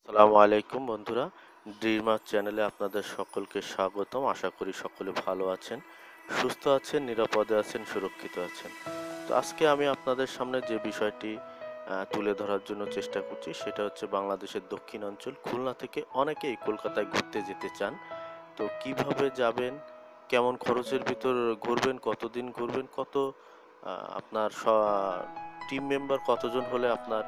আসসালামু আলাইকুম বন্ধুরা, ড্রিমার চ্যানেলে আপনাদের সকলকে স্বাগতম। আশা করি সকলে ভালো আছেন, সুস্থ আছেন, নিরাপদে আছেন, সুরক্ষিত আছেন। তো আজকে আমি আপনাদের সামনে যে বিষয়টি তুলে ধরার জন্য চেষ্টা করছি সেটা হচ্ছে বাংলাদেশের দক্ষিণাঞ্চল খুলনা থেকে অনেকেই কলকাতায় ঘুরতে যেতে চান। তো কিভাবে যাবেন, কেমন খরচের ভিতর ঘুরবেন, কতদিন ঘুরবেন, আপনার টিম মেম্বার কতজন হলে আপনার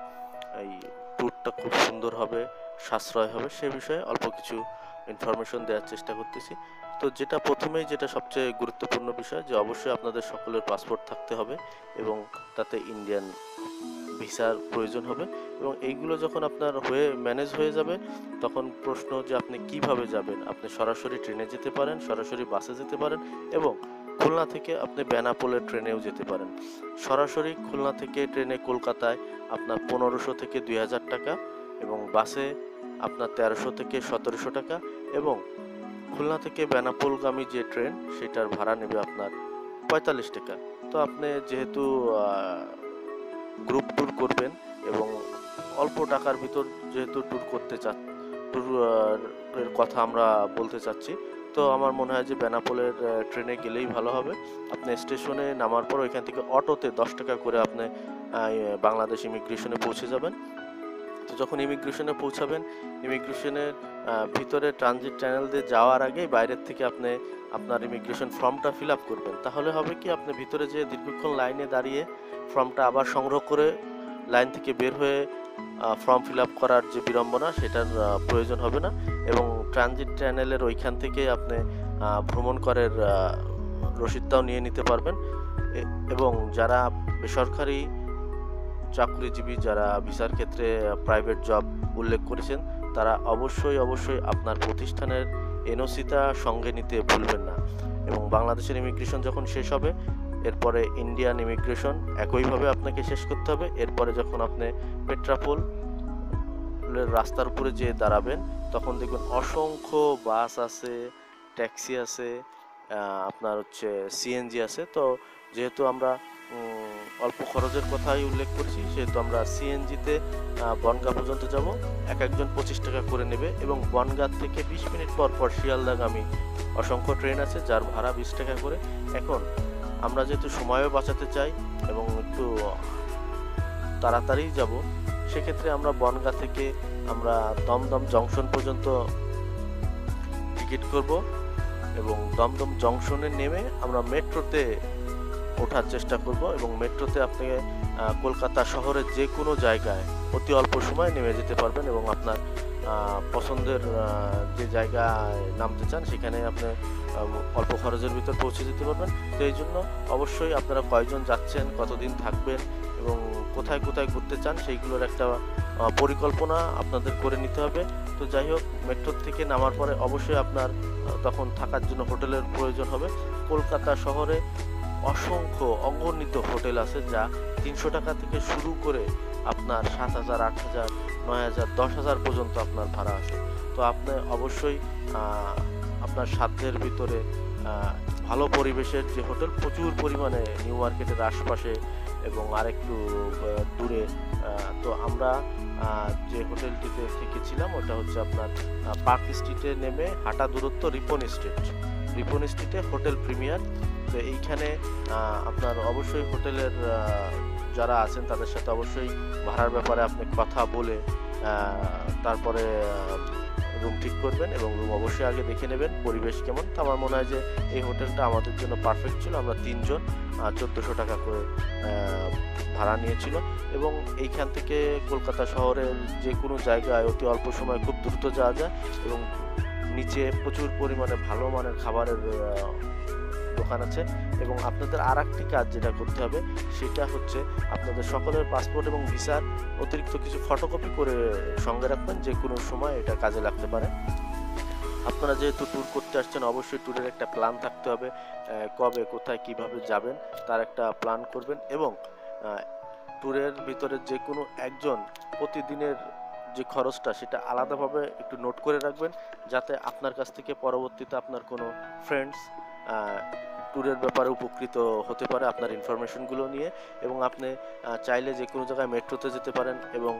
এই ট্যুরটা খুব সুন্দর হবে, সাশ্রয় হবে, সে বিষয়ে অল্প কিছু ইনফরমেশন দেওয়ার চেষ্টা করতেছি। তো যেটা সবচেয়ে গুরুত্বপূর্ণ বিষয় যে অবশ্যই আপনাদের সকলের পাসপোর্ট থাকতে হবে এবং তাতে ইন্ডিয়ান ভিসার প্রয়োজন হবে। এবং এইগুলো যখন আপনার ম্যানেজ হয়ে যাবে, তখন প্রশ্ন যে আপনি কিভাবে যাবেন। আপনি সরাসরি ট্রেনে যেতে পারেন, সরাসরি বাসে যেতে পারেন, এবং খুলনা থেকে আপনি বেনাপোলের ট্রেনেও যেতে পারেন। সরাসরি খুলনা থেকে ট্রেনে কলকাতায় আপনার 1500 থেকে 2000 টাকা, এবং বাসে আপনার 1300 থেকে 1700 টাকা, এবং খুলনা থেকে বেনাপোলগামী যে ট্রেন সেটার ভাড়া নেবে আপনার 45 টাকা। তো আপনি যেহেতু গ্রুপ ট্যুর করবেন এবং অল্প টাকার ভিতর যেহেতু ট্যুর এর কথা আমরা বলতে চাচ্ছি, তো আমার মনে হয় যে বেনাপোলের ট্রেনে গেলেই ভালো হবে। আপনি স্টেশনে নামার পর ওইখান থেকে অটোতে 10 টাকা করে আপনি বাংলাদেশ ইমিগ্রেশনে পৌঁছে যাবেন। তো যখন ইমিগ্রেশনে পৌঁছাবেন, ইমিগ্রেশনের ভিতরে ট্রানজিট চ্যানেল দিয়ে যাওয়ার আগেই বাইরের থেকে আপনি আপনার ইমিগ্রেশন ফর্মটা ফিল আপ করবেন। তাহলে হবে কি, আপনি ভিতরে যেয়ে দীর্ঘক্ষণ লাইনে দাঁড়িয়ে ফর্মটা আবার সংগ্রহ করে লাইন থেকে বের হয়ে ফর্ম ফিল আপ করার যে বিড়ম্বনা, সেটার প্রয়োজন হবে না। এবং ট্রানজিট চ্যানেলের ওইখান থেকে আপনি ভ্রমণ করের রসিদটাও নিয়ে নিতে পারবেন। এবং যারা বেসরকারি চাকরিজীবী, যারা ভিসার ক্ষেত্রে প্রাইভেট জব উল্লেখ করেছেন, তারা অবশ্যই আপনার প্রতিষ্ঠানের এনওসিটা সঙ্গে নিতে ভুলবেন না। এবং বাংলাদেশের ইমিগ্রেশন যখন শেষ হবে, এরপরে ইন্ডিয়ান ইমিগ্রেশন একইভাবে আপনাকে শেষ করতে হবে। এরপরে যখন আপনি পেট্রাপোলের রাস্তার উপরে যেয়ে দাঁড়াবেন, তখন দেখবেন অসংখ্য বাস আছে, ট্যাক্সি আছে, আপনার হচ্ছে সিএনজি আছে। তো যেহেতু আমরা অল্প খরচের কথাই উল্লেখ করছি, সেহেতু আমরা সিএনজিতে বনগাঁ পর্যন্ত যাব। একজন 25 টাকা করে নেবে, এবং বনগাঁ থেকে 20 মিনিট পর পর শিয়ালদাগামী অসংখ্য ট্রেন আছে যার ভাড়া 20 টাকা করে। এখন আমরা যেহেতু সময়ও বাঁচাতে চাই এবং একটু তাড়াতাড়ি যাব, সেক্ষেত্রে আমরা বনগাঁ থেকে আমরা দমদম জংশন পর্যন্ত টিকিট করব, এবং দমদম জংশনে নেমে আমরা মেট্রোতে ওঠার চেষ্টা করব। এবং মেট্রোতে আপনি কলকাতা শহরের যে কোনো জায়গায় অতি অল্প সময় নেমে যেতে পারবেন, এবং আপনার পছন্দের যে জায়গায় নামতে চান সেখানে আপনি অল্প খরচের ভিতর পৌঁছে যেতে পারবেন। তো এই জন্য অবশ্যই আপনারা কয়জন যাচ্ছেন, কতদিন থাকবেন, এবং কোথায় কোথায় ঘুরতে চান, সেইগুলোর একটা পরিকল্পনা আপনাদের করে নিতে হবে। তো যাই হোক, মেট্রো থেকে নামার পরে অবশ্যই আপনার তখন থাকার জন্য হোটেলের প্রয়োজন হবে। কলকাতা শহরে অসংখ্য অগণিত হোটেল আছে, যা 300 টাকা থেকে শুরু করে আপনার 7,000, 8,000, 9,000, 10,000 পর্যন্ত আপনার ভাড়া আছে। তো আপনি অবশ্যই আপনার সাধ্যের ভিতরে ভালো পরিবেশের যে হোটেল, প্রচুর পরিমাণে নিউ মার্কেটের আশপাশে এবং আরেকটু দূরে। তো আমরা যে হোটেলটিতে থেকেছিলাম ওটা হচ্ছে আপনার পার্ক স্ট্রিটে নেমে হাঁটা দূরত্ব রিপন স্ট্রিটে হোটেল প্রিমিয়ার। তো এইখানে আপনার অবশ্যই হোটেলের যারা আছেন তাদের সাথে অবশ্যই ভাড়ার ব্যাপারে আপনি কথা বলে তারপরে রুম ঠিক করবেন, এবং রুম অবশ্যই আগে দেখে নেবেন পরিবেশ কেমন। তো আমার মনে হয় যে এই হোটেলটা আমাদের জন্য পারফেক্ট ছিল। আমরা 3 জন 1400 টাকা করে ভাড়া নিয়েছিল, এবং এইখান থেকে কলকাতা শহরের যে কোনো জায়গায় অতি অল্প সময় খুব দ্রুত যাওয়া যায়। এবং নিচে প্রচুর পরিমাণে ভালো মানের খাবারের দোকান আছে। এবং আপনাদের আর একটি কাজ যেটা করতে হবে, সেটা হচ্ছে আপনাদের সকলের পাসপোর্ট এবং ভিসার অতিরিক্ত কিছু ফটোকপি করে সঙ্গে রাখবেন, যে কোনো সময় এটা কাজে লাগতে পারে। আপনারা যেহেতু ট্যুর করতে আসছেন, অবশ্যই ট্যুরের একটা প্ল্যান থাকতে হবে। কবে, কোথায়, কিভাবে যাবেন তার একটা প্ল্যান করবেন। এবং ট্যুরের ভিতরে যে কোনো একজন প্রতিদিনের যে খরচটা সেটা আলাদাভাবে একটু নোট করে রাখবেন, যাতে আপনার কাছ থেকে পরবর্তীতে আপনার কোনো ফ্রেন্ডস ট্যুরের ব্যাপারে উপকৃত হতে পারে আপনার ইনফরমেশনগুলো নিয়ে। এবং আপনি চাইলে যে কোনো জায়গায় মেট্রোতে যেতে পারেন এবং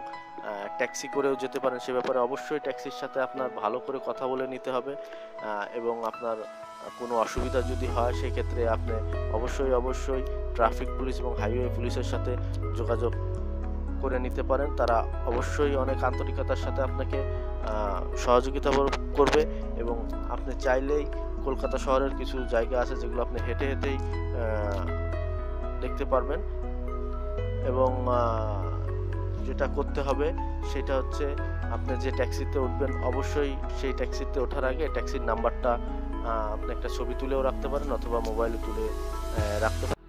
ট্যাক্সি করেও যেতে পারেন। সে ব্যাপারে অবশ্যই ট্যাক্সির সাথে আপনার ভালো করে কথা বলে নিতে হবে। এবং আপনার কোনো অসুবিধা যদি হয় সেক্ষেত্রে আপনি অবশ্যই ট্রাফিক পুলিশ এবং হাইওয়ে পুলিশের সাথে যোগাযোগ করে নিতে পারেন। তারা অবশ্যই অনেক আন্তরিকতার সাথে আপনাকে সহযোগিতা করবে। এবং আপনি চাইলেই কলকাতা শহরের কিছু জায়গা আছে যেগুলো আপনি হেঁটে হেঁটেই দেখতে পারবেন। এবং যেটা করতে হবে সেটা হচ্ছে আপনি যে ট্যাক্সিতে উঠবেন অবশ্যই সেই ট্যাক্সিতে ওঠার আগে ট্যাক্সির নাম্বারটা আপনি একটা ছবি তুলেও রাখতে পারেন অথবা মোবাইলে তুলে রাখতে পারেন।